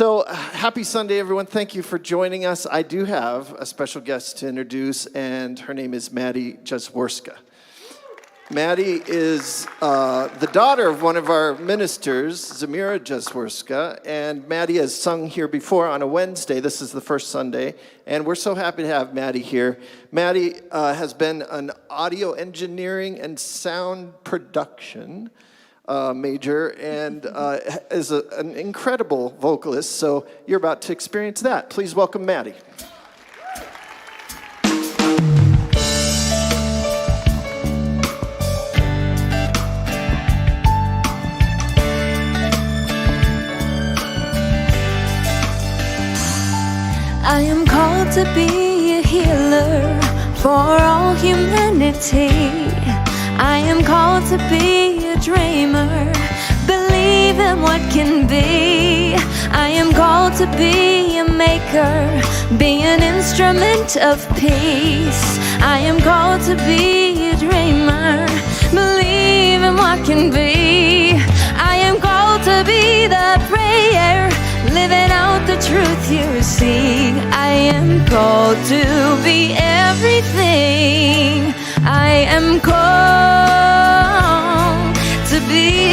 So, happy Sunday, everyone. Thank you for joining us. I do have a special guest to introduce, and her name is Maddie Jasworska. Maddie is the daughter of one of our ministers, Zamira Jasworska, and Maddie has sung here before on a Wednesday. This is the first Sunday, and we're so happy to have Maddie here. Maddie has been an audio engineering and sound production major and is an incredible vocalist, so you're about to experience that. Please welcome Maddie. I am called to be a healer for all humanity. I am called to be a dreamer, believe in what can be. I am called to be a maker, be an instrument of peace. I am called to be a dreamer, believe in what can be. I am called to be the prayer, living out the truth you see. I am called to be everything I am called to be.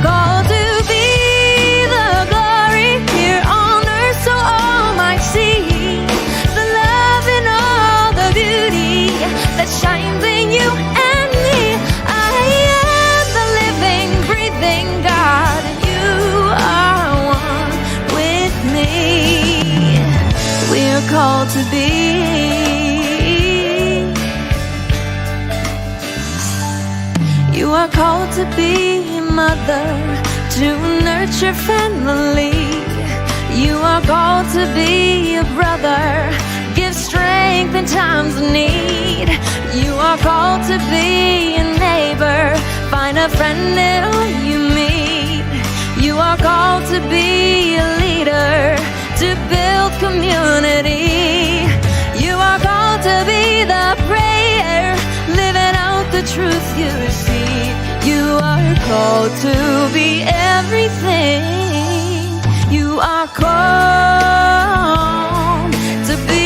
Called to be the glory here on earth so all might see the love and all the beauty that shines in you and me. I am the living, breathing God, and you are one with me. We are called to be. You are called to be a mother, to nurture family. You are called to be a brother, give strength in times of need. You are called to be a neighbor, find a friend in all you meet. You are called to be a leader, to build community. You are called to be the prayer, living out the truth you see. You are called to be everything you are called to be.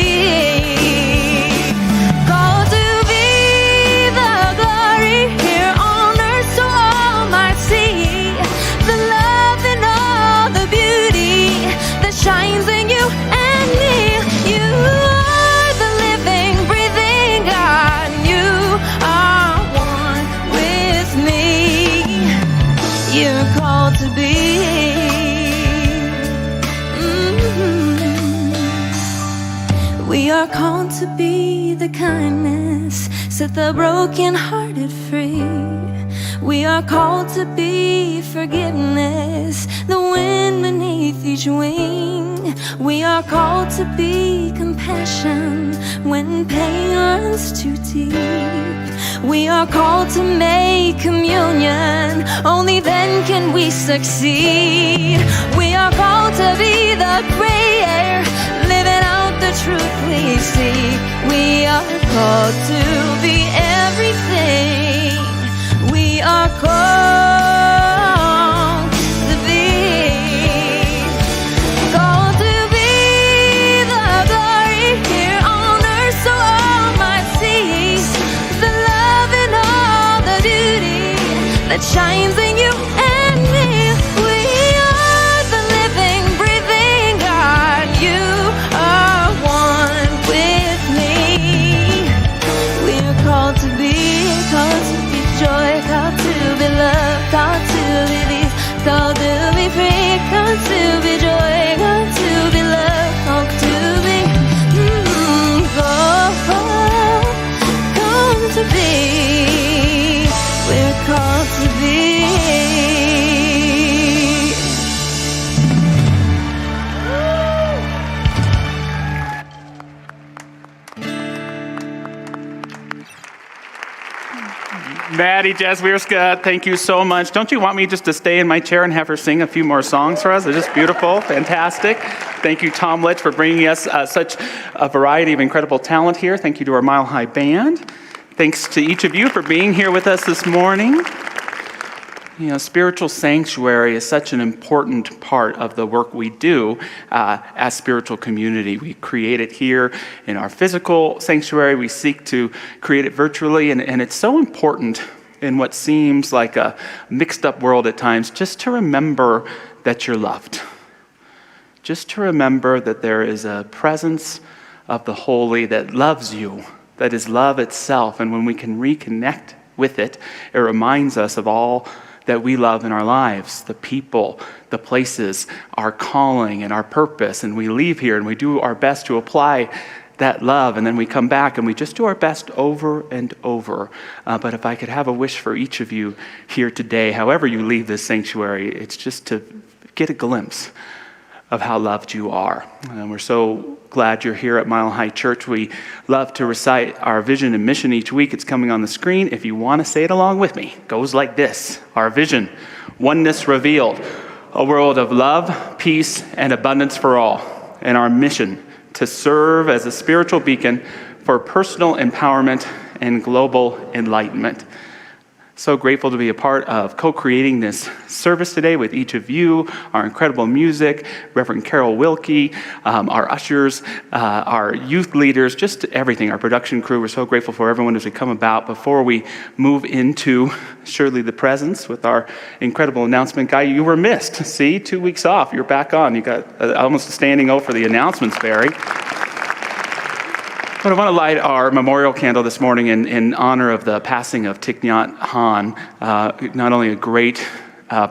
Called to be the glory here on earth so all might see the love and all the beauty that shines in you and me. You are the living, breathing God. You are one with me. You're called to be. We are called to be the kindness, set the brokenhearted free. We are called to be forgiveness, the wind beneath each wing. We are called to be compassion when pain runs too deep. We are called to make communion, only then can we succeed. We are called to be the prayer, living out the truth we see. We are called to be everything we are called to be. Called to be the glory here on earth so all might see the love and all the beauty that shines in you and me. We are the living, breathing God. You are one with me. We are called to be joy, called to be love, called to be peace, called to be free, called to be joy, called to be love, called to be called to be. We're called to be. Maddie Jasworska, thank you so much. Don't you want me just to stay in my chair and have her sing a few more songs for us? They're just beautiful, fantastic. Thank you, Tom Litch, for bringing us such a variety of incredible talent here. Thank you to our Mile High Band. Thanks to each of you for being here with us this morning. Spiritual sanctuary is such an important part of the work we do as spiritual community. We create it here in our physical sanctuary. We seek to create it virtually, and it's so important in what seems like a mixed up world at times, just to remember that you're loved. Just to remember that there is a presence of the holy that loves you, that is love itself. And when we can reconnect with it, it reminds us of all that we love in our lives, the people, the places, our calling and our purpose. And we leave here and we do our best to apply that love, and then we come back and we just do our best over and over. But if I could have a wish for each of you here today, however you leave this sanctuary, it's just to get a glimpse of how loved you are. And we're so glad you're here at Mile High Church. We love to recite our vision and mission each week. It's coming on the screen. If you want to say it along with me, it goes like this. Our vision, oneness revealed, a world of love, peace, and abundance for all. And our mission, to serve as a spiritual beacon for personal empowerment and global enlightenment. So grateful to be a part of co-creating this service today with each of you, our incredible music, Reverend Carol Wilkie, our ushers, our youth leaders, just everything, our production crew. We're so grateful for everyone as we come about. Before we move into Surely the Presence with our incredible announcement guy, you were missed. See, 2 weeks off, you're back on. You got almost a standing O for the announcements, Barry. But I want to light our memorial candle this morning in honor of the passing of Thich Nhat Hanh, not only a great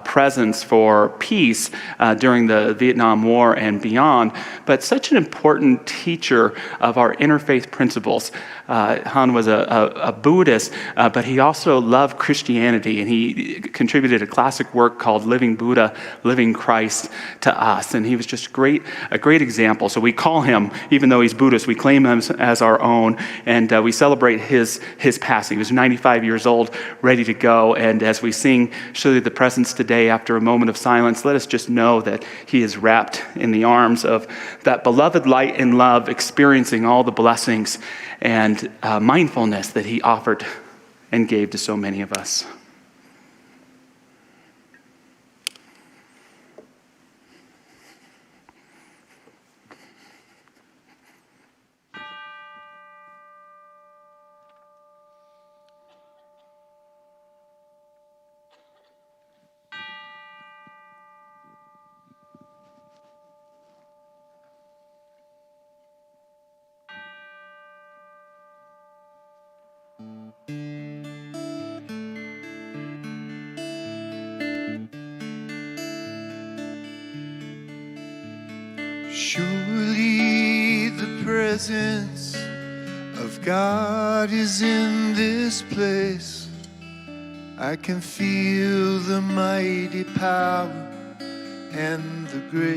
presence for peace during the Vietnam War and beyond, but such an important teacher of our interfaith principles. Han was a Buddhist, but he also loved Christianity, and he contributed a classic work called Living Buddha, Living Christ to us. And he was just a great example. So we call him, even though he's Buddhist, we claim him as our own, and we celebrate his passing. He was 95 years old, ready to go. And as we sing Surely the Presence today, after a moment of silence, let us just know that he is wrapped in the arms of that beloved light and love, experiencing all the blessings and mindfulness that he offered and gave to so many of us. Surely the presence of God is in this place. I can feel the mighty power and the grace.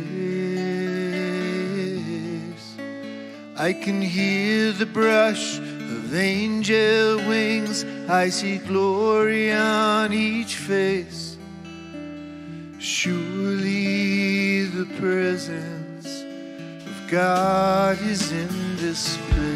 I can hear the brush of angel wings. I see glory on each face. Surely the presence of God is in this place.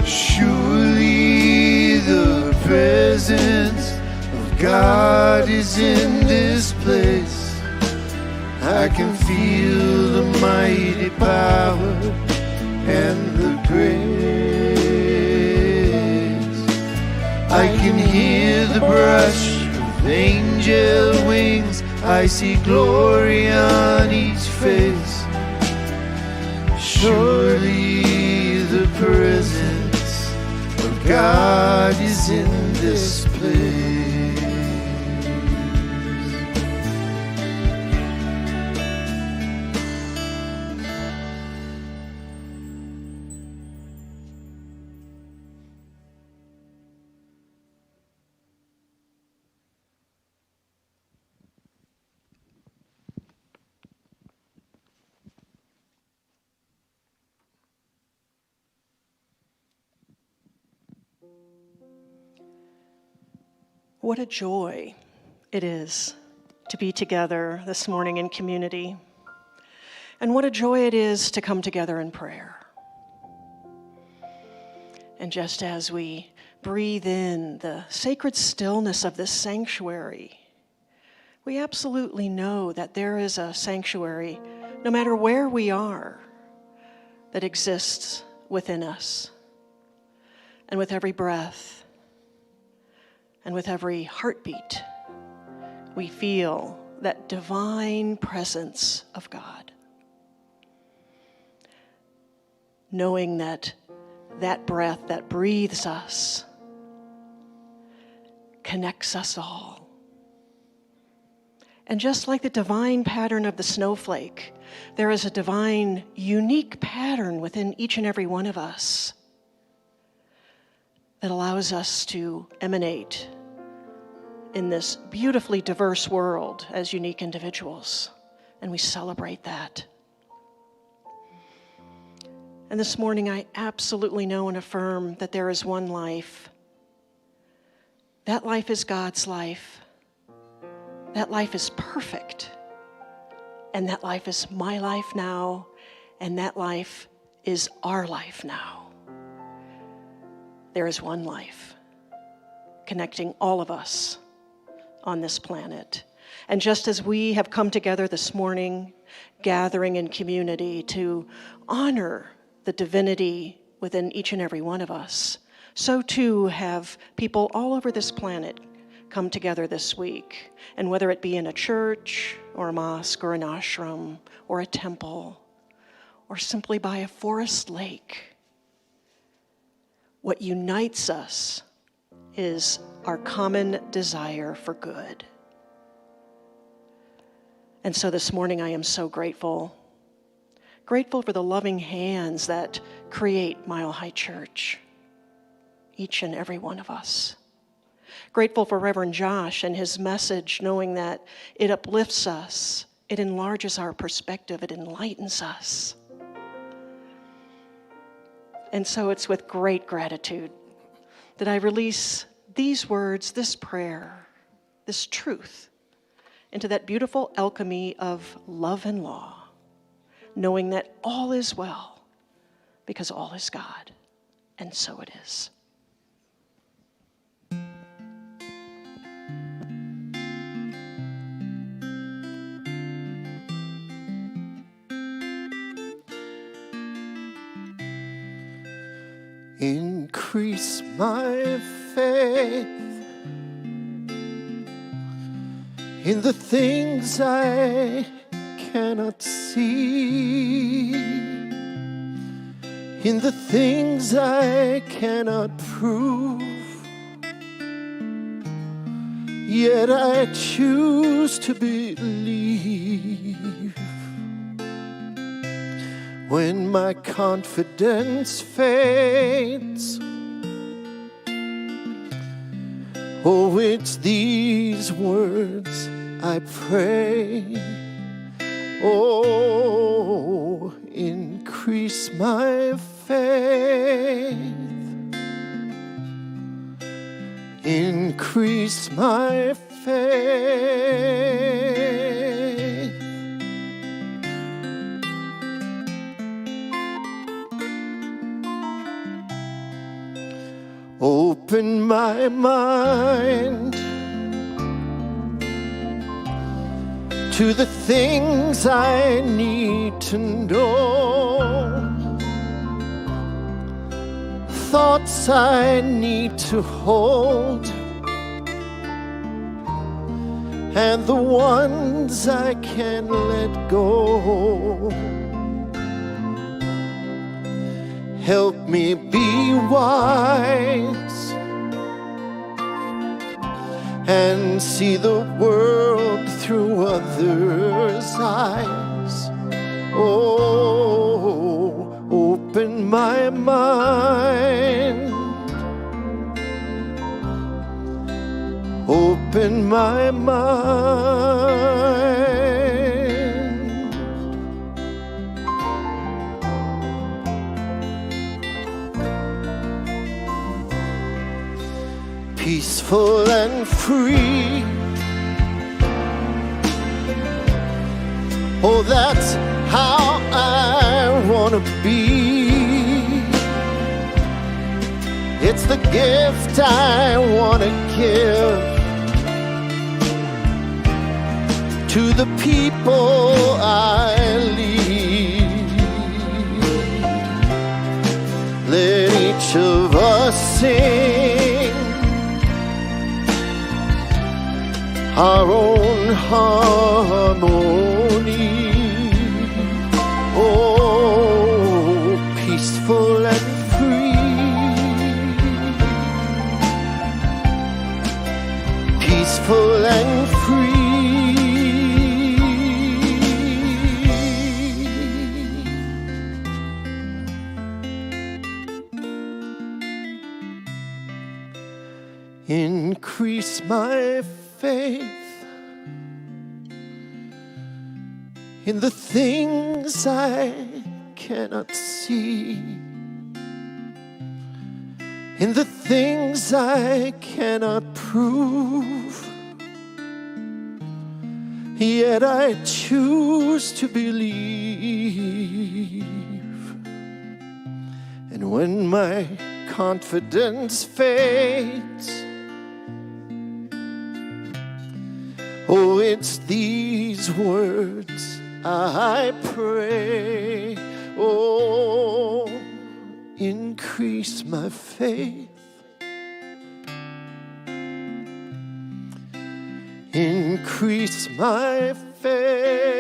Surely the presence of God is in this place. I can feel the mighty power and the grace. I can hear the brush of angel wings. I see glory on each face. Surely the presence of God is in this place. What a joy it is to be together this morning in community. And what a joy it is to come together in prayer. And just as we breathe in the sacred stillness of this sanctuary, we absolutely know that there is a sanctuary, no matter where we are, that exists within us. And with every breath and with every heartbeat, we feel that divine presence of God. Knowing that that breath that breathes us connects us all. And just like the divine pattern of the snowflake, there is a divine, unique pattern within each and every one of us that allows us to emanate in this beautifully diverse world as unique individuals. And we celebrate that. And this morning, I absolutely know and affirm that there is one life. That life is God's life. That life is perfect. And that life is my life now. And that life is our life now. There is one life connecting all of us on this planet. And just as we have come together this morning, gathering in community to honor the divinity within each and every one of us, so too have people all over this planet come together this week. And whether it be in a church or a mosque or an ashram or a temple or simply by a forest lake, what unites us is our common desire for good. And so this morning I am so grateful for the loving hands that create Mile High Church, each and every one of us. Grateful for Reverend Josh and his message, knowing that it uplifts us, it enlarges our perspective, it enlightens us. And so it's with great gratitude that I release these words, this prayer, this truth, into that beautiful alchemy of love and law, knowing that all is well because all is God, and so it is. Increase my faith in the things I cannot see, in the things I cannot prove, yet I choose to believe. When my confidence fades, oh, it's these words I pray. Oh, increase my faith, increase my faith. Open my mind to the things I need to know, thoughts I need to hold, and the ones I can let go. Help me be wise and see the world through others' eyes. Oh, open my mind, open my mind. Peaceful and free, oh, that's how I want to be. is the gift I want to give to the people I lead. Let each of us sing our own harmony. Oh, peaceful and free, peaceful and free. Increase my faith in the things I cannot see, in the things I cannot prove, yet I choose to believe. And when my confidence fades, oh, it's these words I pray. Oh, increase my faith, increase my faith.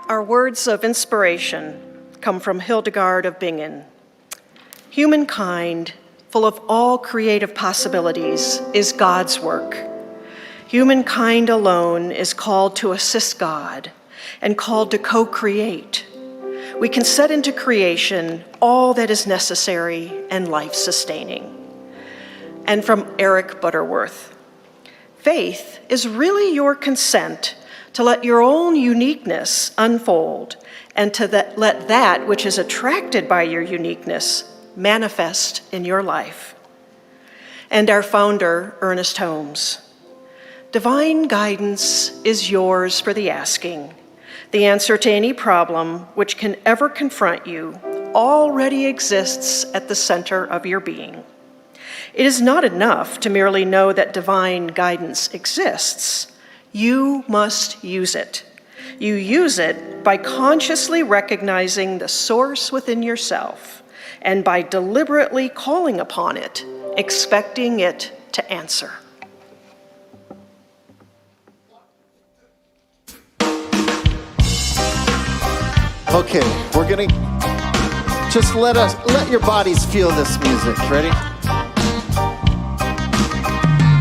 Our words of inspiration come from Hildegard of Bingen. Humankind, full of all creative possibilities, is God's work. Humankind alone is called to assist God and called to co-create. We can set into creation all that is necessary and life-sustaining. And from Eric Butterworth, faith is really your consent to let your own uniqueness unfold and to let that which is attracted by your uniqueness manifest in your life. And our founder, Ernest Holmes, divine guidance is yours for the asking. The answer to any problem which can ever confront you already exists at the center of your being. It is not enough to merely know that divine guidance exists. You must use it. You use it by consciously recognizing the source within yourself and by deliberately calling upon it, expecting it to answer. Okay, we're gonna just let your bodies feel this music. Ready?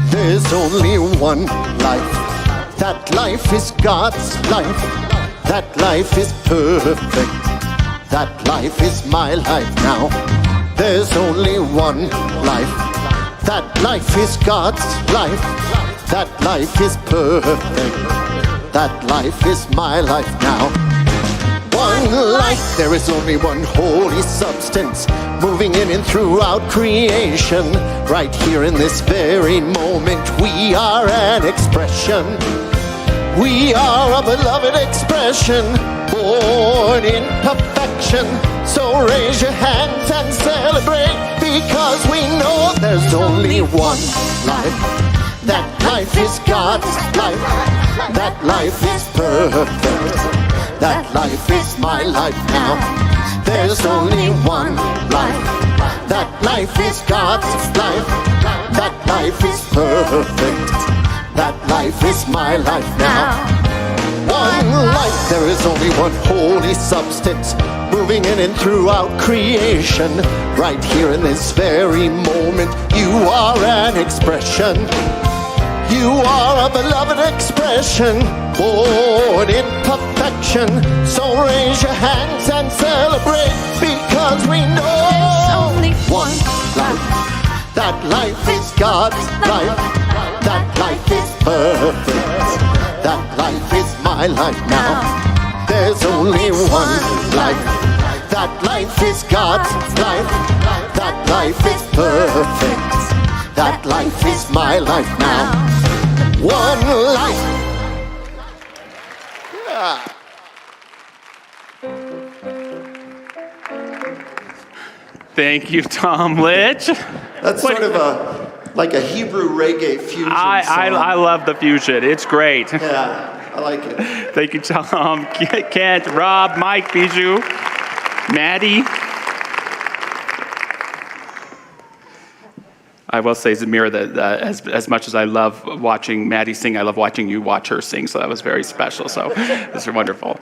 There's only one life. That life is God's life. That life is perfect. That life is my life now. There's only one life. That life is God's life. That life is perfect. That life is my life now. One life, there is only one holy substance moving in and throughout creation. Right here in this very moment, we are an expression. We are a beloved expression, born in perfection. So raise your hands and celebrate, because we know there's only one life. That life is God's life. That life is perfect. That life is my life now. There's only one life. That life is God's life. That life is perfect. That life is my life now. One life, there is only one holy substance moving in and throughout creation. Right here in this very moment, you are an expression. You are a beloved expression, born in perfection. So raise your hands and celebrate, because we know there's only one life. That life is God's life. That life is perfect. That life is my life now. There's only one life. That life is God's life. That life is perfect. That life is my life now. One life. Yeah. Thank you, Tom Litch. That's sort of like a Hebrew reggae fusion song. I love the fusion. It's great. Yeah, I like it. Thank you, Tom, Kent, Rob, Mike, Bijou, Maddie. I will say, Zamira, that as much as I love watching Maddie sing, I love watching you watch her sing, so that was very special. So this is wonderful.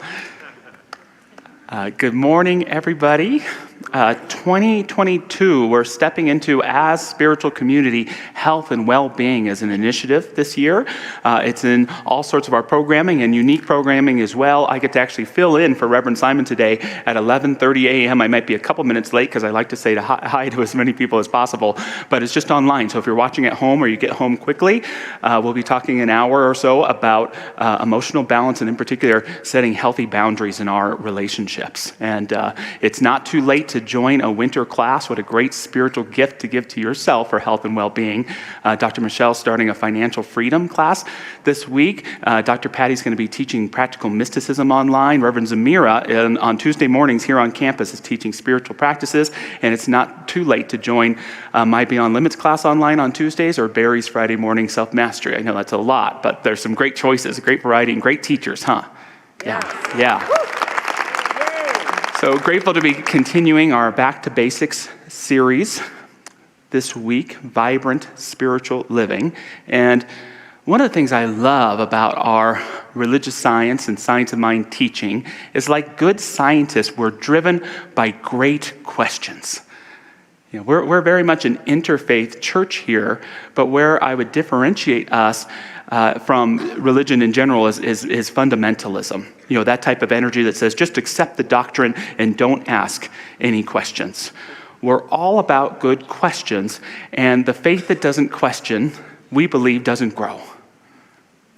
Good morning, everybody. 2022, we're stepping into, as spiritual community, health and well-being as an initiative this year. It's in all sorts of our programming and unique programming as well. I get to actually fill in for Reverend Simon today at 11:30 a.m. I might be a couple minutes late because I like to say hi to as many people as possible, but it's just online. So if you're watching at home or you get home quickly, we'll be talking an hour or so about emotional balance and in particular setting healthy boundaries in our relationships. And it's not too late to join a winter class. What a great spiritual gift to give to yourself for health and well-being. Dr. Michelle's starting a financial freedom class this week. Dr. Patty's going to be teaching practical mysticism online. Reverend Zamira on Tuesday mornings here on campus is teaching spiritual practices, and it's not too late to join my Beyond Limits class online on Tuesdays or Barry's Friday morning self-mastery. I know that's a lot, but there's some great choices, great variety, and great teachers, huh? Yeah. So grateful to be continuing our Back to Basics series this week, Vibrant Spiritual Living. And one of the things I love about our religious science and science of mind teaching is, like good scientists, we're driven by great questions. You know, we're very much an interfaith church here, but where I would differentiate us from religion in general is fundamentalism. You know, that type of energy that says just accept the doctrine and don't ask any questions. We're all about good questions, and the faith that doesn't question, we believe, doesn't grow.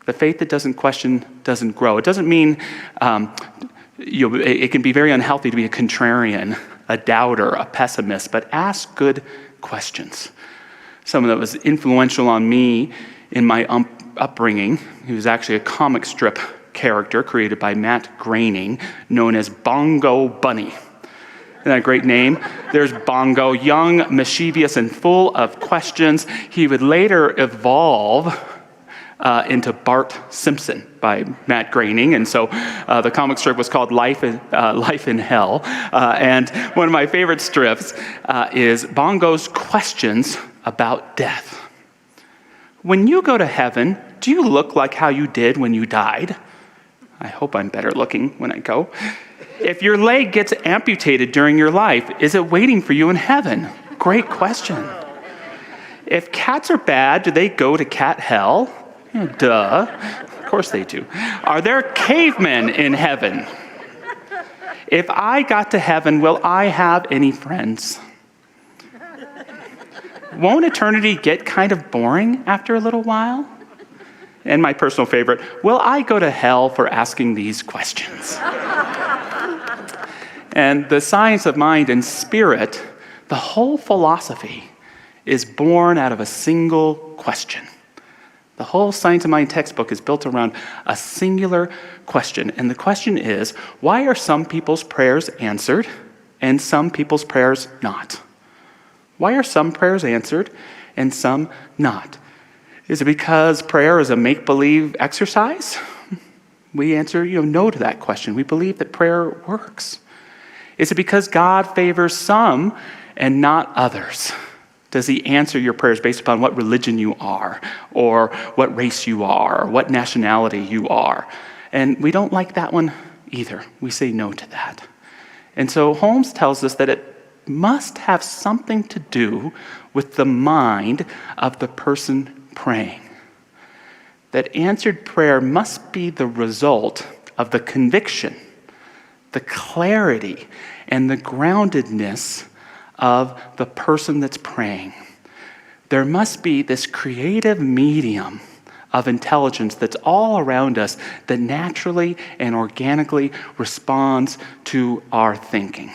The faith that doesn't question doesn't grow. It doesn't mean, it can be very unhealthy to be a contrarian, a doubter, a pessimist, but ask good questions. Someone that was influential on me in my upbringing, he was actually a comic strip character created by Matt Groening, known as Bongo Bunny. Isn't that a great name? There's Bongo, young, mischievous, and full of questions. He would later evolve into Bart Simpson by Matt Groening, and so the comic strip was called Life in Hell. And one of my favorite strips is Bongo's questions about death. When you go to heaven, do you look like how you did when you died? I hope I'm better looking when I go. If your leg gets amputated during your life, is it waiting for you in heaven? Great question. If cats are bad, do they go to cat hell? Duh. Of course they do. Are there cavemen in heaven? If I got to heaven, will I have any friends? Won't eternity get kind of boring after a little while? And my personal favorite, will I go to hell for asking these questions? And the science of mind and spirit, the whole philosophy, is born out of a single question. The whole science of mind textbook is built around a singular question. And the question is, why are some people's prayers answered and some people's prayers not? Why are some prayers answered and some not? Is it because prayer is a make-believe exercise? We answer, no to that question. We believe that prayer works. Is it because God favors some and not others? Does he answer your prayers based upon what religion you are, or what race you are, or what nationality you are? And we don't like that one either. We say no to that. And so Holmes tells us that it must have something to do with the mind of the person praying. That answered prayer must be the result of the conviction, the clarity, and the groundedness of the person that's praying. There must be this creative medium of intelligence that's all around us that naturally and organically responds to our thinking.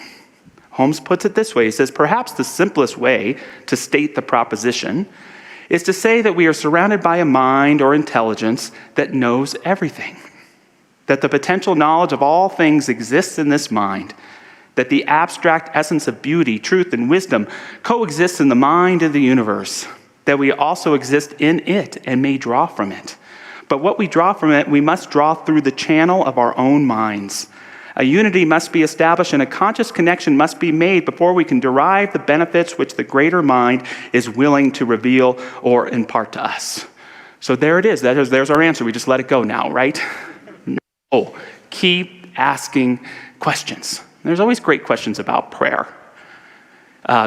Holmes puts it this way. He says, perhaps the simplest way to state the proposition is to say that we are surrounded by a mind or intelligence that knows everything, that the potential knowledge of all things exists in this mind, that the abstract essence of beauty, truth, and wisdom coexists in the mind of the universe, that we also exist in it and may draw from it. But what we draw from it, we must draw through the channel of our own minds. A unity must be established and a conscious connection must be made before we can derive the benefits which the greater mind is willing to reveal or impart to us. So there it is. There's our answer. We just let it go now, right? No. Keep asking questions. There's always great questions about prayer.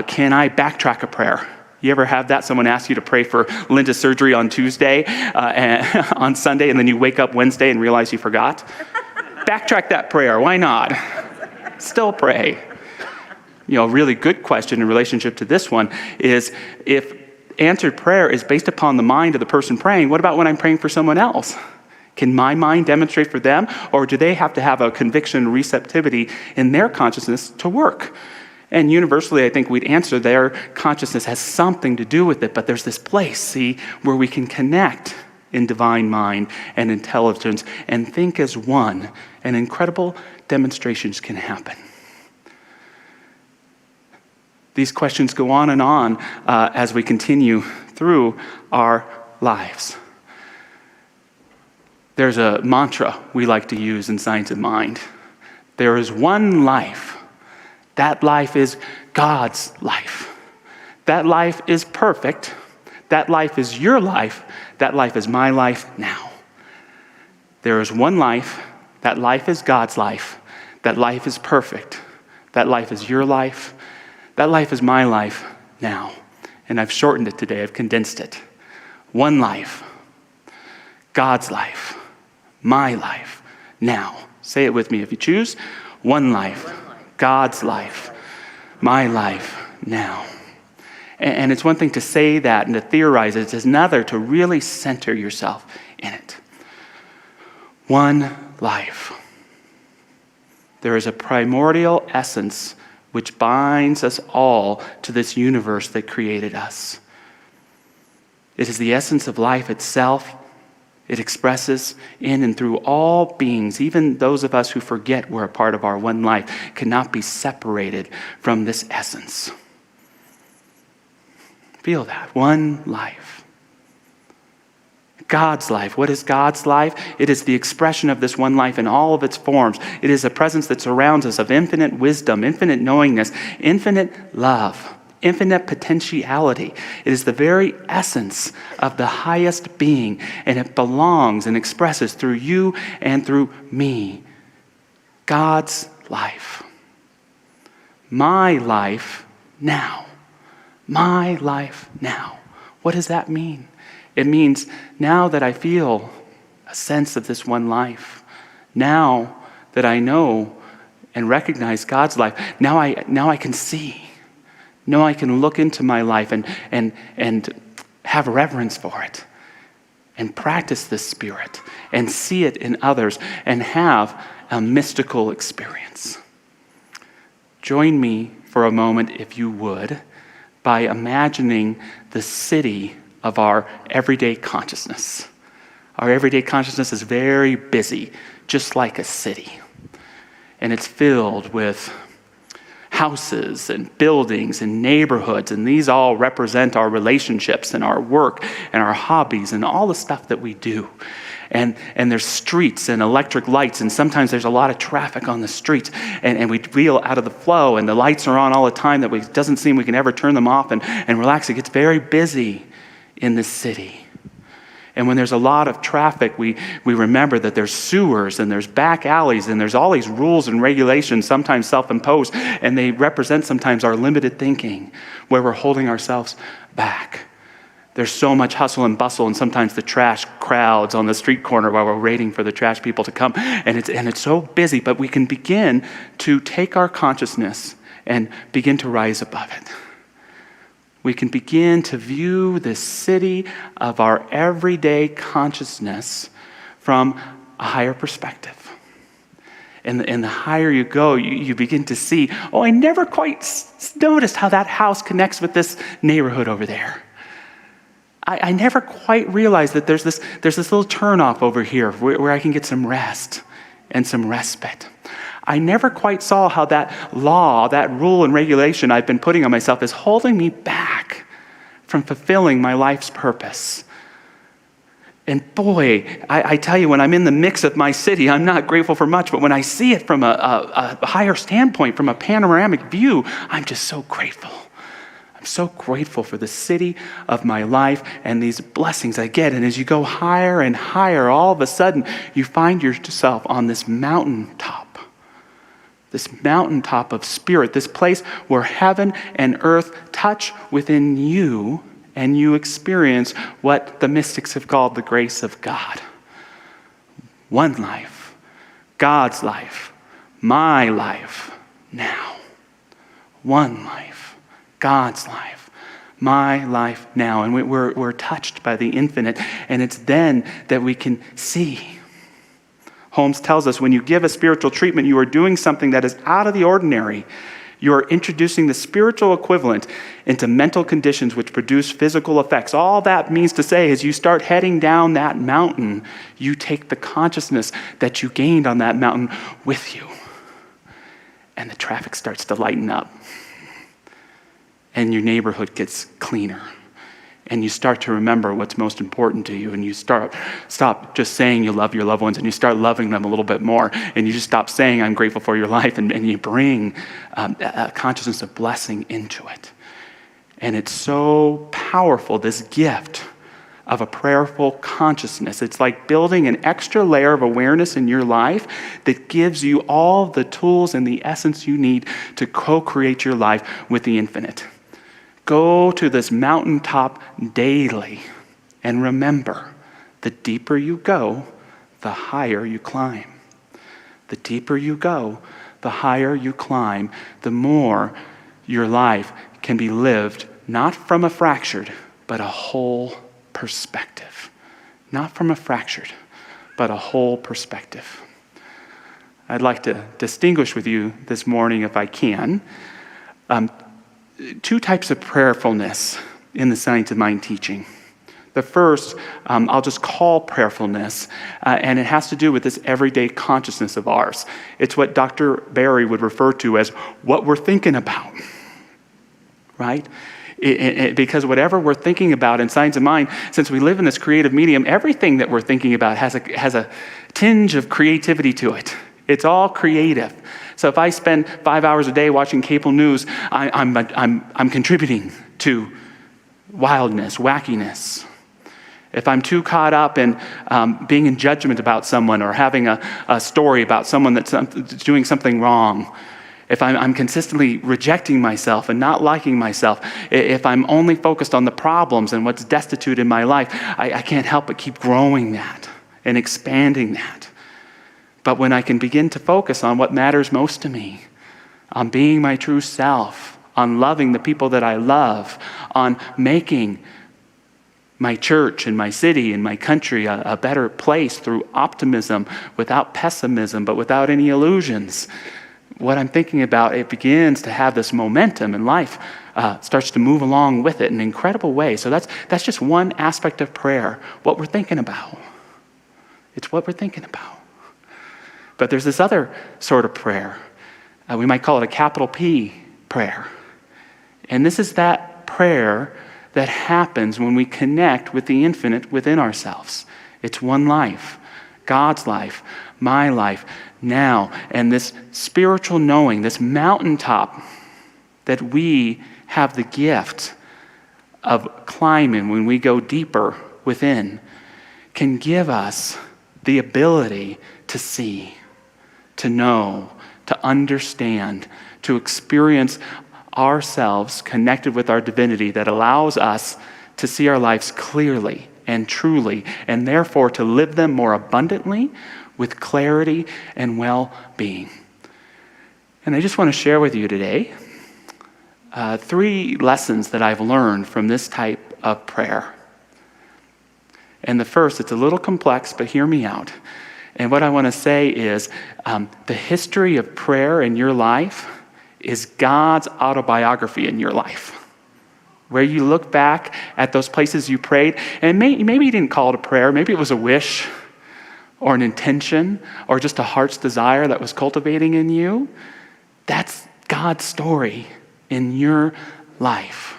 Can I backtrack a prayer? You ever have that? Someone asks you to pray for Linda's surgery on Tuesday, and on Sunday, and then you wake up Wednesday and realize you forgot? Backtrack that prayer. Why not? Still pray. A really good question in relationship to this one is, if answered prayer is based upon the mind of the person praying, what about when I'm praying for someone else? Can my mind demonstrate for them, or do they have to have a conviction and receptivity in their consciousness to work? And universally, I think we'd answer their consciousness has something to do with it, but there's this place, see, where we can connect in divine mind and intelligence and think as one, and incredible demonstrations can happen. These questions go on and on as we continue through our lives. There's a mantra we like to use in Science of Mind. There is one life. That life is God's life. That life is perfect. That life is your life. That life is my life now. There is one life. That life is God's life. That life is perfect. That life is your life. That life is my life now. And I've shortened it today. I've condensed it. One life. God's life. My life now. Say it with me if you choose. One life. God's life. My life now. And it's one thing to say that and to theorize it. It's another to really center yourself in it. One life. There is a primordial essence which binds us all to this universe that created us. It is the essence of life itself. It expresses in and through all beings, even those of us who forget we're a part of our one life, cannot be separated from this essence. Feel that. One life. God's life. What is God's life? It is the expression of this one life in all of its forms. It is a presence that surrounds us of infinite wisdom, infinite knowingness, infinite love, infinite potentiality. It is the very essence of the highest being, and it belongs and expresses through you and through me. God's life. My life now. My life now. What does that mean? It means now that I feel a sense of this one life, now that I know and recognize God's life, now I can see. Now I can look into my life and have reverence for it and practice this spirit and see it in others and have a mystical experience. Join me for a moment, if you would, by imagining the city of our everyday consciousness. Our everyday consciousness is very busy, just like a city. And it's filled with houses and buildings and neighborhoods, and these all represent our relationships and our work and our hobbies and all the stuff that we do. And there's streets and electric lights, and sometimes there's a lot of traffic on the streets, and we feel out of the flow, and the lights are on all the time that it doesn't seem we can ever turn them off and relax. It gets very busy in this city. And when there's a lot of traffic, we remember that there's sewers and there's back alleys and there's all these rules and regulations, sometimes self-imposed, and they represent sometimes our limited thinking, where we're holding ourselves back. There's so much hustle and bustle, and sometimes the trash crowds on the street corner while we're waiting for the trash people to come, and it's so busy, but we can begin to take our consciousness and begin to rise above it. we can begin to view this city of our everyday consciousness from a higher perspective. And the higher you go, you begin to see, oh, I never quite noticed how that house connects with this neighborhood over there. I never quite realized that there's this little turnoff over here where I can get some rest and some respite. I never quite saw how that law, that rule and regulation I've been putting on myself is holding me back from fulfilling my life's purpose. And boy, I tell you, when I'm in the mix of my city, I'm not grateful for much, but when I see it from a higher standpoint, from a panoramic view, I'm just so grateful. I'm so grateful for the city of my life and these blessings I get. And as you go higher and higher, all of a sudden, you find yourself on this mountaintop of spirit, this place where heaven and earth touch within you, and you experience what the mystics have called the grace of God. One life, God's life, my life now. One life, God's life, my life now. And we're touched by the infinite, and it's then that we can see. Holmes tells us when you give a spiritual treatment, you are doing something that is out of the ordinary. You are introducing the spiritual equivalent into mental conditions which produce physical effects. All that means to say is you start heading down that mountain, you take the consciousness that you gained on that mountain with you. And the traffic starts to lighten up. And your neighborhood gets cleaner. And you start to remember what's most important to you, and you stop just saying you love your loved ones, and you start loving them a little bit more, and you just stop saying I'm grateful for your life, and you bring a consciousness of blessing into it. And it's so powerful, this gift of a prayerful consciousness. It's like building an extra layer of awareness in your life that gives you all the tools and the essence you need to co-create your life with the infinite. Go to this mountaintop daily and remember, the deeper you go, the higher you climb. The deeper you go, the higher you climb, the more your life can be lived not from a fractured, but a whole perspective. Not from a fractured, but a whole perspective. I'd like to distinguish with you this morning, if I can, two types of prayerfulness in the Science of Mind teaching. The first, I'll just call prayerfulness, and it has to do with this everyday consciousness of ours. It's what Dr. Barry would refer to as what we're thinking about, right? Because whatever we're thinking about in Science of Mind, since we live in this creative medium, everything that we're thinking about has a tinge of creativity to it. It's all creative. So if I spend 5 hours a day watching cable news, I'm contributing to wildness, wackiness. If I'm too caught up in being in judgment about someone or having a story about someone that's doing something wrong, if I'm consistently rejecting myself and not liking myself, if I'm only focused on the problems and what's destitute in my life, I can't help but keep growing that and expanding that. But when I can begin to focus on what matters most to me, on being my true self, on loving the people that I love, on making my church and my city and my country a better place through optimism, without pessimism, but without any illusions, what I'm thinking about, it begins to have this momentum, and life starts to move along with it in an incredible way. So that's just one aspect of prayer, what we're thinking about. It's what we're thinking about. But there's this other sort of prayer. We might call it a capital P prayer. And this is that prayer that happens when we connect with the infinite within ourselves. It's one life, God's life, my life, now. And this spiritual knowing, this mountaintop that we have the gift of climbing when we go deeper within, can give us the ability to see, to know, to understand, to experience ourselves connected with our divinity that allows us to see our lives clearly and truly, and therefore to live them more abundantly with clarity and well-being. And I just want to share with you today three lessons that I've learned from this type of prayer. And the first, it's a little complex, but hear me out. And what I want to say is the history of prayer in your life is God's autobiography in your life, where you look back at those places you prayed, and maybe you didn't call it a prayer, maybe it was a wish or an intention or just a heart's desire that was cultivating in you. That's God's story in your life.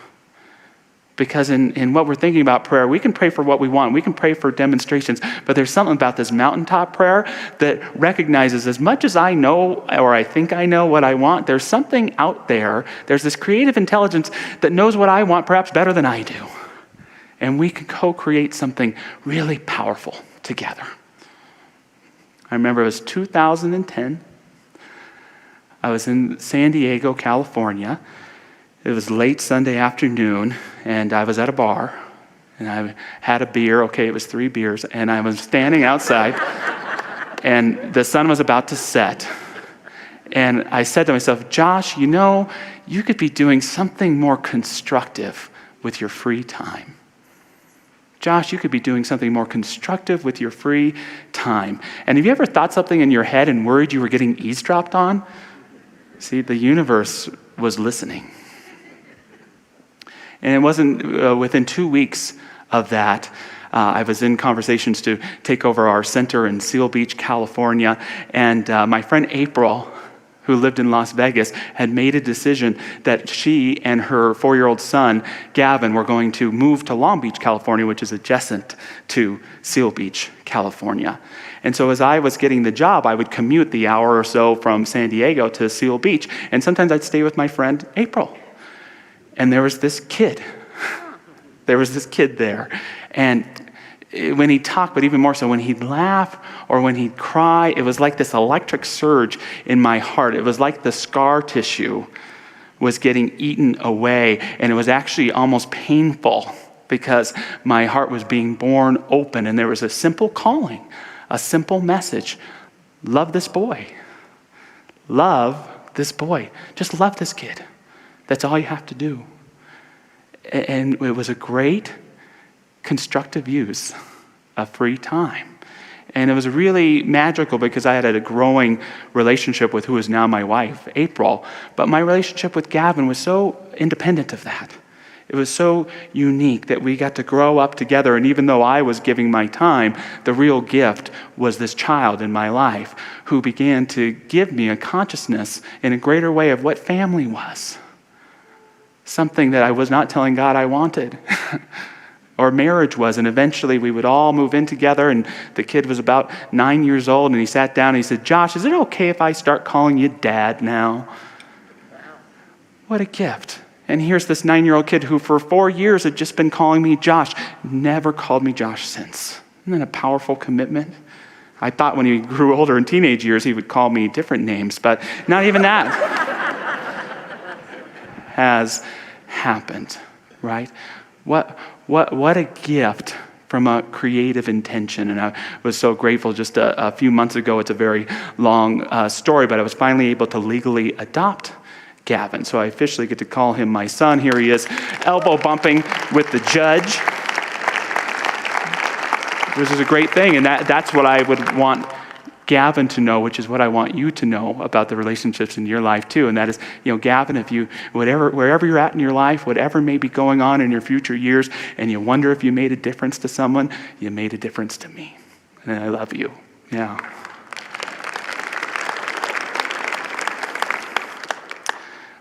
Because in what we're thinking about prayer, we can pray for what we want. We can pray for demonstrations. But there's something about this mountaintop prayer that recognizes as much as I know or I think I know what I want, there's something out there. There's this creative intelligence that knows what I want perhaps better than I do. And we can co-create something really powerful together. I remember it was 2010. I was in San Diego, California. It was late Sunday afternoon, and I was at a bar, and I had a beer. Okay, it was 3 beers, and I was standing outside, and the sun was about to set. And I said to myself, Josh, you know, you could be doing something more constructive with your free time. Josh, you could be doing something more constructive with your free time. And have you ever thought something in your head and worried you were getting eavesdropped on? See, the universe was listening. And it wasn't within 2 weeks of that, I was in conversations to take over our center in Seal Beach, California. And my friend April, who lived in Las Vegas, had made a decision that she and her 4-year-old son, Gavin, were going to move to Long Beach, California, which is adjacent to Seal Beach, California. And so as I was getting the job, I would commute the hour or so from San Diego to Seal Beach. And sometimes I'd stay with my friend April. And there was this kid. There was this kid there. And when he'd talk, but even more so, when he'd laugh or when he'd cry, it was like this electric surge in my heart. It was like the scar tissue was getting eaten away. And it was actually almost painful because my heart was being born open. And there was a simple calling, a simple message. Love this boy. Love this boy. Just love this kid. That's all you have to do. And it was a great constructive use of free time. And it was really magical because I had a growing relationship with who is now my wife, April. But my relationship with Gavin was so independent of that. It was so unique that we got to grow up together. And even though I was giving my time, the real gift was this child in my life who began to give me a consciousness in a greater way of what family was. Something that I was not telling God I wanted. Or marriage was. And eventually we would all move in together. And the kid was about 9 years old. And he sat down and he said, Josh, is it okay if I start calling you Dad now? Wow. What a gift. And here's this 9-year-old kid who for 4 years had just been calling me Josh. Never called me Josh since. Isn't that a powerful commitment? I thought when he grew older in teenage years, he would call me different names. But not even that has happened, right? What a gift from a creative intention. And I was so grateful just a few months ago. It's a very long story, but I was finally able to legally adopt Gavin. So I officially get to call him my son. Here he is, elbow bumping with the judge. Which is a great thing. And that's what I would want Gavin to know, which is what I want you to know about the relationships in your life too. And that is, Gavin, if you, wherever you're at in your life, whatever may be going on in your future years, and you wonder if you made a difference to someone, you made a difference to me. And I love you. Yeah.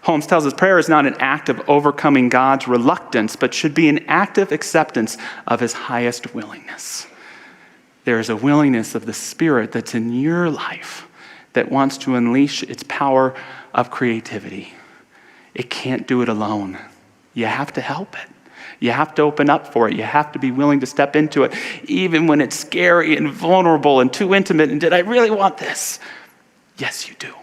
Holmes tells us prayer is not an act of overcoming God's reluctance, but should be an active acceptance of his highest willingness. There is a willingness of the Spirit that's in your life that wants to unleash its power of creativity. It can't do it alone. You have to help it. You have to open up for it. You have to be willing to step into it, even when it's scary and vulnerable and too intimate. And did I really want this? Yes, you do.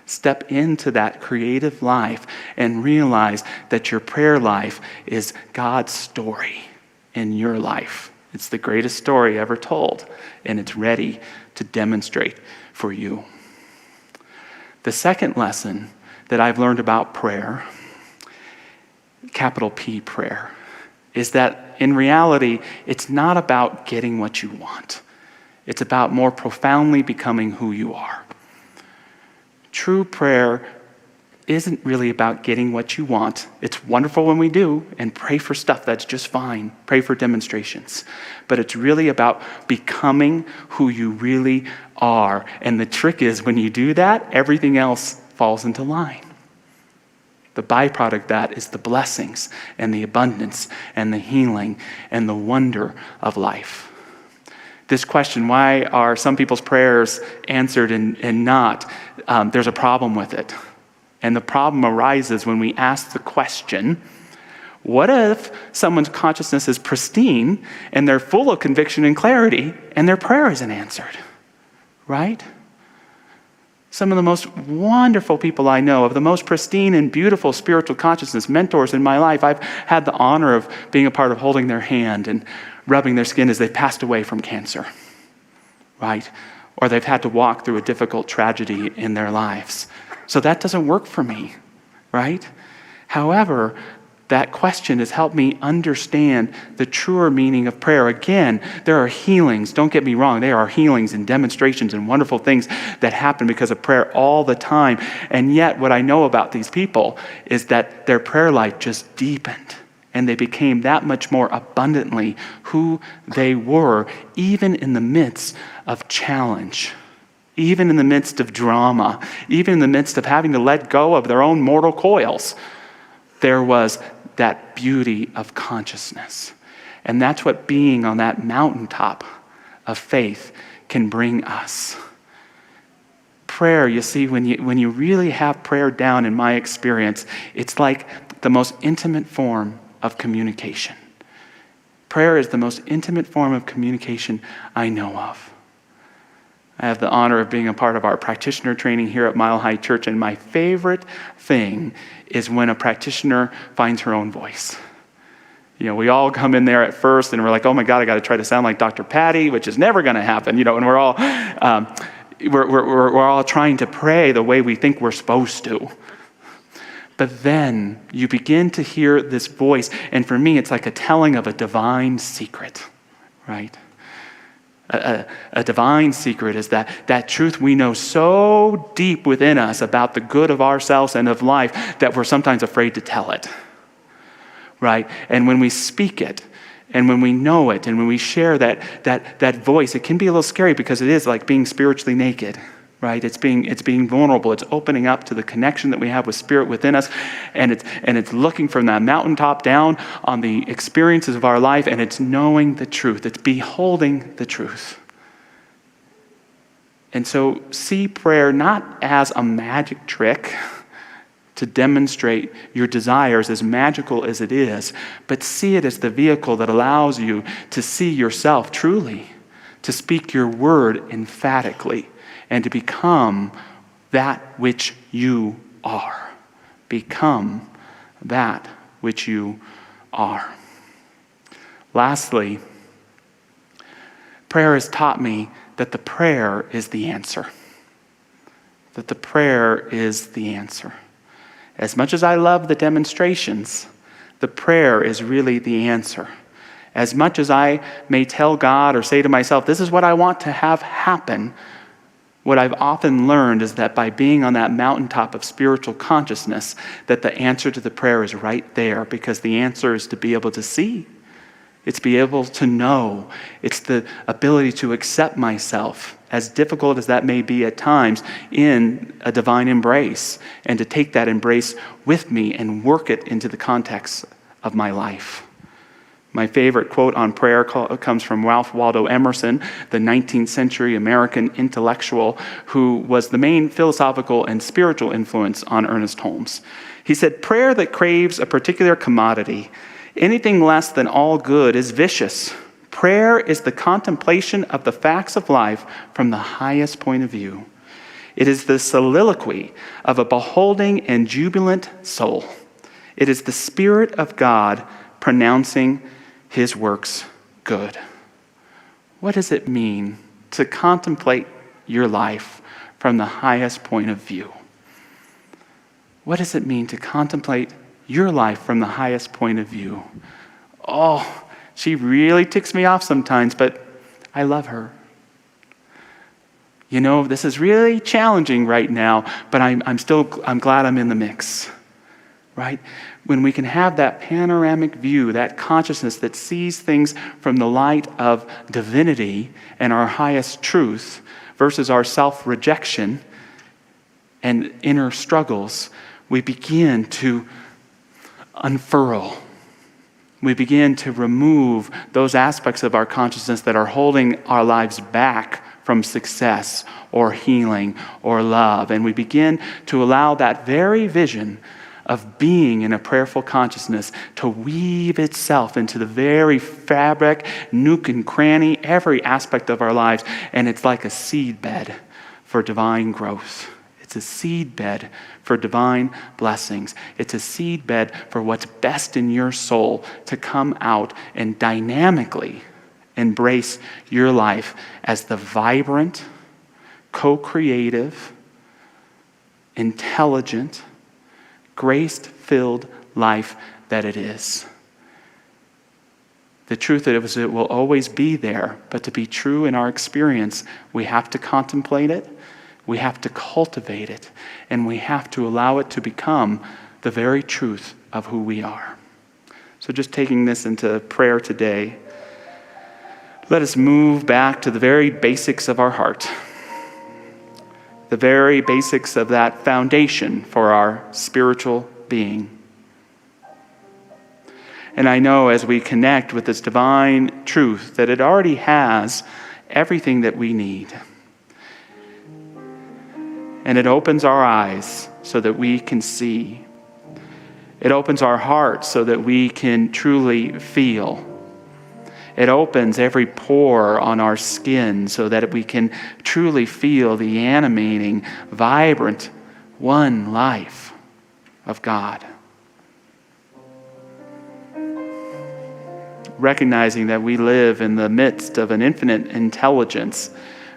Step into that creative life and realize that your prayer life is God's story in your life. It's the greatest story ever told, and it's ready to demonstrate for you. The second lesson that I've learned about prayer capital P prayer, is that in reality, it's not about getting what you want. It's about more profoundly becoming who you are. True prayer isn't really about getting what you want. It's wonderful when we do, and pray for stuff, that's just fine. Pray for demonstrations. But it's really about becoming who you really are. And the trick is, when you do that, everything else falls into line. The byproduct of that is the blessings and the abundance and the healing and the wonder of life. This question, why are some people's prayers answered and not? There's a problem with it. And the problem arises when we ask the question, what if someone's consciousness is pristine and they're full of conviction and clarity and their prayer isn't answered? Right? Some of the most wonderful people I know, of the most pristine and beautiful spiritual consciousness mentors in my life, I've had the honor of being a part of holding their hand and rubbing their skin as they've passed away from cancer, right? Or they've had to walk through a difficult tragedy in their lives. So that doesn't work for me, right? However, that question has helped me understand the truer meaning of prayer. Again, there are healings. Don't get me wrong. There are healings and demonstrations and wonderful things that happen because of prayer all the time. And yet, what I know about these people is that their prayer life just deepened. And they became that much more abundantly who they were, even in the midst of challenge, even in the midst of drama, even in the midst of having to let go of their own mortal coils. There was that beauty of consciousness. And that's what being on that mountaintop of faith can bring us. Prayer, you see, when you really have prayer down, in my experience, it's like the most intimate form of communication. Prayer is the most intimate form of communication I know of. I have the honor of being a part of our practitioner training here at Mile High Church, and my favorite thing is when a practitioner finds her own voice. You know, we all come in there at first and we're like, oh my God, I got to try to sound like Dr. Patty, which is never going to happen, you know, and we're all trying to pray the way we think we're supposed to. But then you begin to hear this voice, and for me, it's like a telling of a divine secret, right? A divine secret is that truth we know so deep within us about the good of ourselves and of life that we're sometimes afraid to tell it, right? And when we speak it, and when we know it, and when we share that voice, it can be a little scary because it is like being spiritually naked, right? It's being vulnerable. It's opening up to the connection that we have with Spirit within us, and it's looking from that mountaintop down on the experiences of our life, and it's knowing the truth. It's beholding the truth. And so see prayer not as a magic trick to demonstrate your desires, as magical as it is, but see it as the vehicle that allows you to see yourself truly, to speak your word emphatically, and to become that which you are. Become that which you are. Lastly, prayer has taught me that the prayer is the answer. That the prayer is the answer. As much as I love the demonstrations, the prayer is really the answer. As much as I may tell God or say to myself, this is what I want to have happen, what I've often learned is that by being on that mountaintop of spiritual consciousness, that the answer to the prayer is right there, because the answer is to be able to see. It's be able to know. It's the ability to accept myself, as difficult as that may be at times, in a divine embrace, and to take that embrace with me and work it into the context of my life. My favorite quote on prayer comes from Ralph Waldo Emerson, the 19th century American intellectual who was the main philosophical and spiritual influence on Ernest Holmes. He said, prayer that craves a particular commodity, anything less than all good, is vicious. Prayer is the contemplation of the facts of life from the highest point of view. It is the soliloquy of a beholding and jubilant soul. It is the Spirit of God pronouncing His works good. What does it mean to contemplate your life from the highest point of view? What does it mean to contemplate your life from the highest point of view. Oh, she really ticks me off sometimes, but I love her. You know, this is really challenging right now, but I'm glad I'm in the mix, right? When we can have that panoramic view, that consciousness that sees things from the light of divinity and our highest truth versus our self-rejection and inner struggles, we begin to unfurl. We begin to remove those aspects of our consciousness that are holding our lives back from success or healing or love. And we begin to allow that very vision of being in a prayerful consciousness to weave itself into the very fabric, nook and cranny, every aspect of our lives. And it's like a seed bed for divine growth. It's a seed bed for divine blessings. It's a seed bed for what's best in your soul to come out and dynamically embrace your life as the vibrant, co-creative, intelligent, grace-filled life that it is. The truth is it will always be there, but to be true in our experience, we have to contemplate it, we have to cultivate it, and we have to allow it to become the very truth of who we are. So just taking this into prayer today, let us move back to the very basics of our heart, the very basics of that foundation for our spiritual being. And I know as we connect with this divine truth that it already has everything that we need. And it opens our eyes so that we can see. It opens our hearts so that we can truly feel. It opens every pore on our skin so that we can truly feel the animating, vibrant, one life of God. Recognizing that we live in the midst of an infinite intelligence,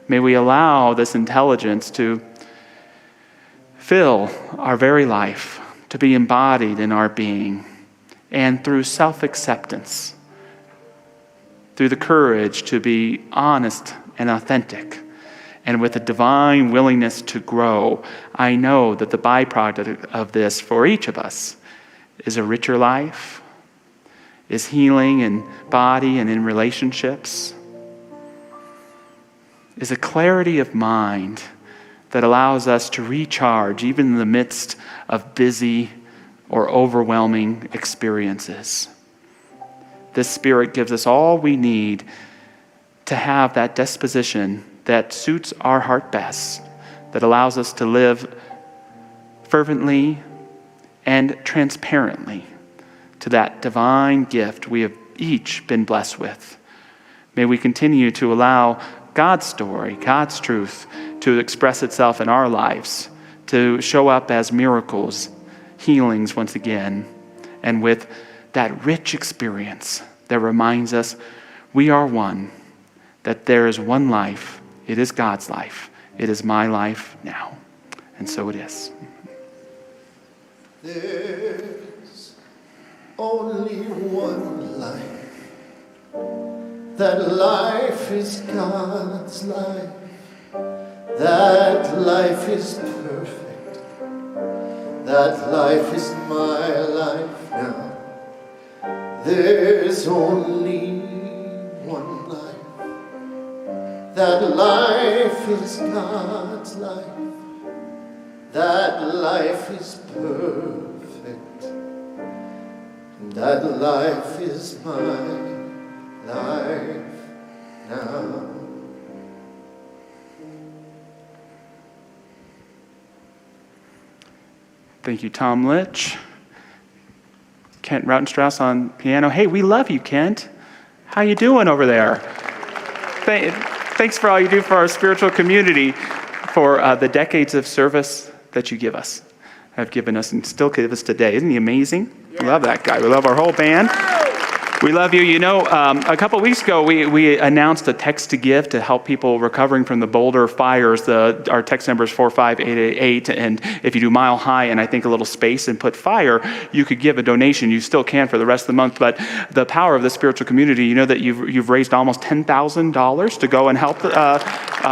may we allow this intelligence to fill our very life, to be embodied in our being, and through self-acceptance, through the courage to be honest and authentic, and with a divine willingness to grow, I know that the byproduct of this for each of us is a richer life, is healing in body and in relationships, is a clarity of mind that allows us to recharge even in the midst of busy or overwhelming experiences. This Spirit gives us all we need to have that disposition that suits our heart best, that allows us to live fervently and transparently to that divine gift we have each been blessed with. May we continue to allow God's story, God's truth, to express itself in our lives, to show up as miracles, healings once again, and with that rich experience that reminds us we are one, that there is one life. It is God's life. It is my life now. And so it is. There's only one life. That life is God's life. That life is perfect. That life is my life now. There's only one life. That life is God's life. That life is perfect. That life is my life now. Thank you, Tom Litch. Kent Rautenstrauss on piano. Hey, we love you, Kent. How you doing over there? Thanks for all you do for our spiritual community, for the decades of service that you give us, have given us, and still give us today. Isn't he amazing? Yeah. We love that guy. We love our whole band. We love you. You know, a couple weeks ago, we announced a text to give to help people recovering from the Boulder fires. Our text number is 45888. And if you do Mile High and I think a little space and put fire, you could give a donation. You still can for the rest of the month. But the power of the spiritual community, you know that you've raised almost $10,000 to go and help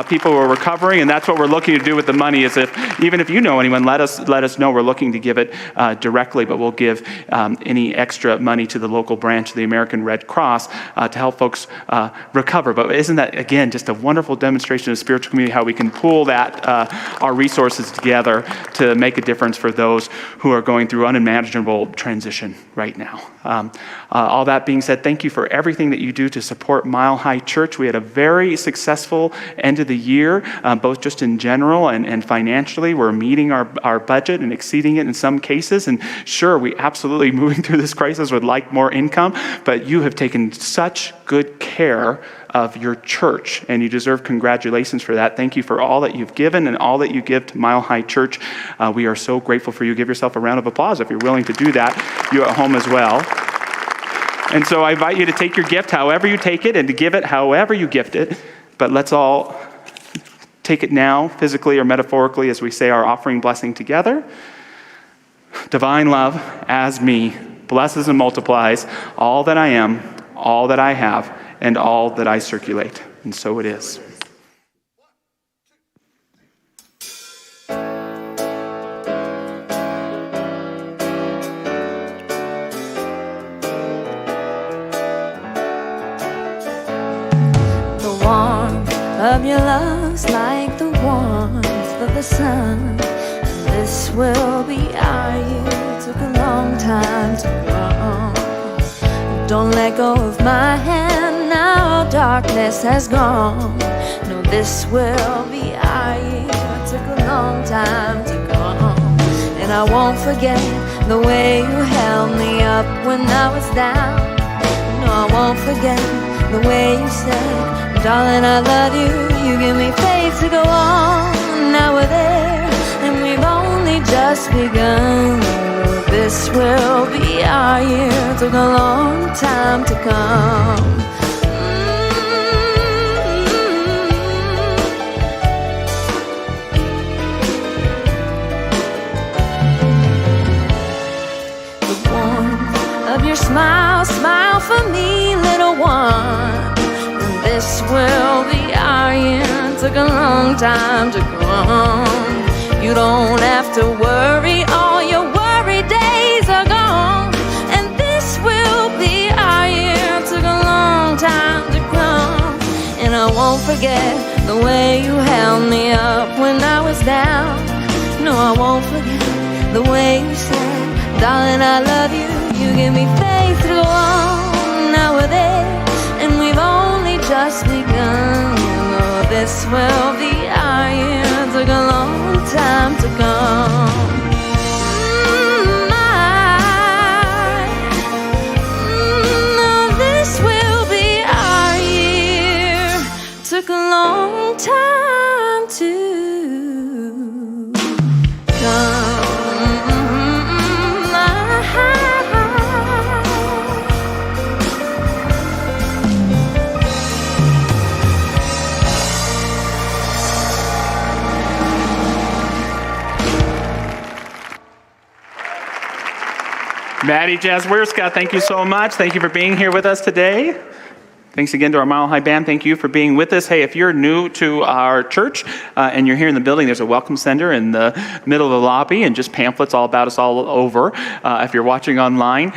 people who are recovering. And that's what we're looking to do with the money is even if you know anyone, let us know. We're looking to give it directly, but we'll give any extra money to the local branch of the American Red Cross to help folks recover. But isn't that, again, just a wonderful demonstration of spiritual community, how we can pool our resources together to make a difference for those who are going through unimaginable transition right now. All that being said, thank you for everything that you do to support Mile High Church. We had a very successful end of the year, both just in general and financially. We're meeting our budget and exceeding it in some cases. And sure, we absolutely, moving through this crisis, would like more income, but you have taken such good care of your church, and you deserve congratulations for that. Thank you for all that you've given and all that you give to Mile High Church. We are so grateful for you. Give yourself a round of applause if you're willing to do that. You at home as well. And so I invite you to take your gift however you take it and to give it however you gift it. But let's all take it now, physically or metaphorically, as we say our offering blessing together. Divine love, as me, blesses and multiplies all that I am, all that I have, and all that I circulate. And so it is. The warmth of your love's like the warmth of the sun. And this will be our year. Took a long time to grow. Don't let go of my hand now. Darkness has gone. No, this will be our year. Took a long time to go. And I won't forget the way you held me up when I was down. No, I won't forget the way you said, darling, I love you. You give me faith to go on. Now we're there, and we've only just begun. This will be our year. Took a long time to come. The warmth of your smile, smile for me, little one. This will be our year. Took a long time to come. You don't have to worry, all your worry days are gone. And this will be our year. Took a long time to come. And I won't forget the way you held me up when I was down. No, I won't forget the way you said, darling, I love you. You give me faith to go on. Now we're there, and we've only just begun. Oh, this will be our year. Took a long time to come. No, this will be our year. Took a long time to come. Maddie Jaswirska, thank you so much. Thank you for being here with us today. Thanks again to our Mile High Band. Thank you for being with us. Hey, if you're new to our church and you're here in the building, there's a welcome center in the middle of the lobby and just pamphlets all about us all over. If you're watching online,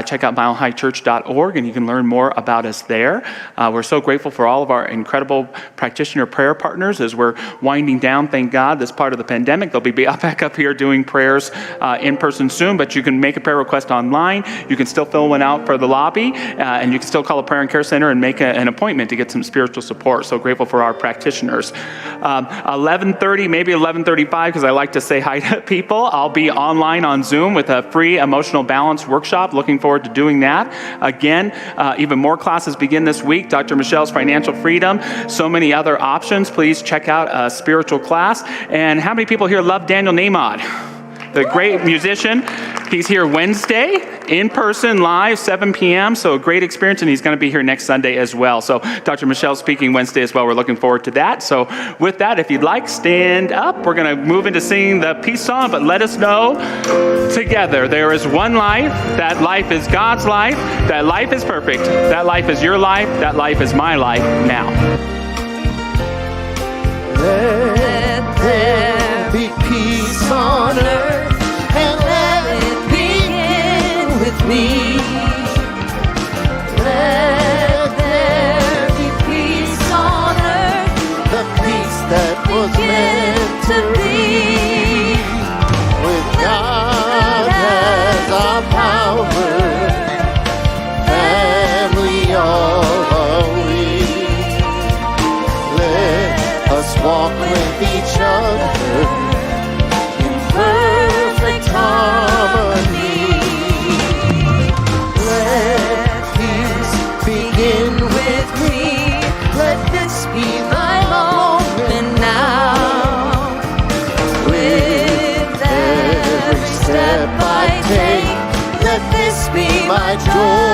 check out milehighchurch.org and you can learn more about us there. We're so grateful for all of our incredible practitioner prayer partners as we're winding down, thank God, this part of the pandemic. They'll be back up here doing prayers in person soon, but you can make a prayer request online. You can still fill one out for the lobby, and you can still call a prayer and care center and make an appointment to get some spiritual support. So grateful for our practitioners. 11:30, maybe 11:35, because I like to say hi to people. I'll be online on Zoom with a free emotional balance workshop. Looking forward to doing that. Again, even more classes begin this week. Dr. Michelle's Financial Freedom. So many other options. Please check out a spiritual class. And how many people here love Daniel Nahmod? the great musician. He's here Wednesday, in person, live, 7 p.m., so a great experience, and he's going to be here next Sunday as well. So Dr. Michelle's speaking Wednesday as well. We're looking forward to that. So with that, if you'd like, stand up. We're going to move into singing the peace song, but let us know together. There is one life. That life is God's life. That life is perfect. That life is your life. That life is my life now. Let there be peace on earth, and let it begin with me. Let there be peace on earth, the peace that was meant to be. With God as our power, family all are we. Let us walk with each other in perfect harmony. Let peace begin with me. Let this be my moment now. With every step I take, let this be my joy.